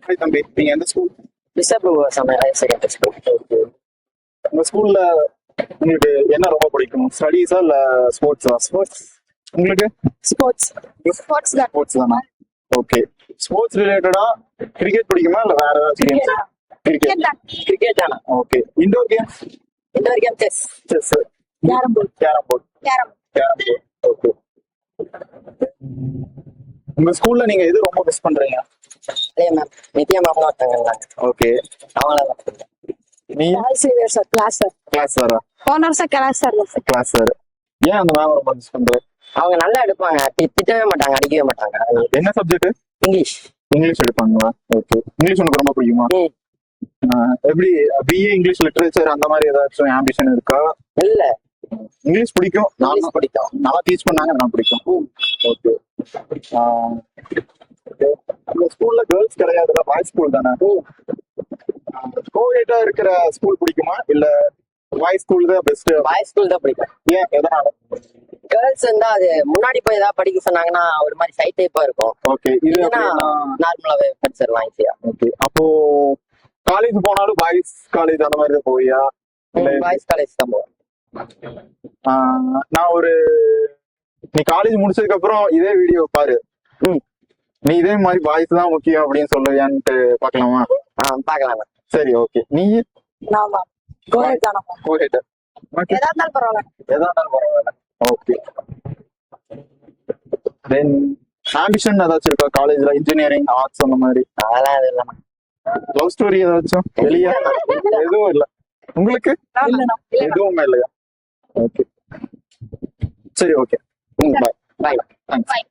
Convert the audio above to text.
Hi தம்பி, நீங்க எந்த school? Bishop higher secondary school. Okay. உங்க ஸ்கூல்ல உங்களுக்கு என்ன ரொம்ப பிடிக்கும்? ஸ்டடீஸா இல்ல ஸ்போர்ட்ஸா? ஸ்போர்ட்ஸ். உங்களுக்கு ஸ்போர்ட்ஸ் ஸ்போர்ட்ஸ் தான். ஸ்போர்ட்ஸ் தானா? ஓகே. ஸ்போர்ட்ஸ் ரிலேட்டடா கிரிக்கெட் பிடிக்குமா இல்ல வேற ஏதாச்சும் கேம்ஸ்? கிரிக்கெட். தான். கிரிக்கெட் தானா? Okay. Indoor games? Indoor game chess. Chess. Carrom board. Carrom board. Carrom carrom board. Okay. உங்க ஸ்கூல்ல நீங்க எது ரொம்ப மிஸ் பண்றீங்க? அதே மேம் நித்யா மேம் ஒருத்தவங்க இருந்தாங்க. ஓகே. அவங்கள நீ சார் கிளாஸ் சார் கிளாஸ் சாரா? போன வருஷம் கிளாஸ் சார் கிளாஸ் சார். ஏன் அந்த மேம் ரொம்ப மிஸ் பண்ற? அவங்க நல்லா எடுப்பாங்க, திட்டவே மாட்டாங்க, அடிக்கவே மாட்டாங்க. என்ன சப்ஜெக்ட்? இங்கிலீஷ். இங்கிலீஷ் எடுப்பாங்களா? ஓகே. இங்கிலீஷ் உனக்கு ரொம்ப பிடிக்குமா? எப்படி பிஏ இங்கிலீஷ் லிட்டரேச்சர் அந்த மாதிரி ஏதாச்சும் ஆம்பிஷன் இருக்கா? இல்ல, இங்கிலீஷ் பிடிக்கும். இங்கிலீஷ் பிடிக்கும். நல்லா டீச் பண்ணாங்க, நான் பிடிக்கும். ஓகே. உங்க ஸ்கூல்ல கேர்ள்ஸ் கிடையாதுல, பாய்ஸ் ஸ்கூல் தானே? கோவிட்டா இருக்கிற ஸ்கூல் பிடிக்குமா இல்ல பாய்ஸ் ஸ்கூல் தான் பெஸ்ட்? பாய் ஸ்கூல் தான் பிடிக்கும். ஏன், எதனால? கேர்ள்ஸ் இருந்தா அது முன்னாடி போய் ஏதாவது படிக்க சொன்னாங்கன்னா ஒரு மாதிரி சை டைப்பா இருக்கும். ஓகே. இது இதுனா நார்மலாவே படிச்சிடலாம் ஈஸியா. ஓகே. அப்போ காலேஜ் போனாலும் பாய்ஸ் காலேஜ் அந்த மாதிரி தான் போவியா? பாய்ஸ் காலேஜ் தான் போவோம். நான் ஒரு நீ காலேஜ் முடிச்சதுக்கு அப்புறம் இதே வீடியோ பாரு, நீ இதே மாதிரி பாய்ஸ் தான் முக்கியம் அப்படின்னு சொல்லுவியான்ட்டு பாக்கலாமா? பாக்கலாம். சரி, ஓகே. நீ நாமா கோஹெட் தானா? கோஹெட். எதா இருந்தாலும் பரவாயில்ல. எதா இருந்தாலும் பரவாயில்ல. ஓகே. தென் ஆம்பிஷன் ஏதாச்சும் இருக்கா காலேஜ்ல? இன்ஜினியரிங், ஆர்ட்ஸ் அந்த மாதிரி? அதெல்லாம் இது இல்லைண்ணா. லவ் ஸ்டோரி ஏதாச்சும் வெளியே? எதுவும் இல்ல உங்களுக்கு? இல்லண்ணா. எதுவுமே இல்லையா? ஓகே. சரி, ஓகே. பாய். பாய். தேங்க்ஸ். Bye.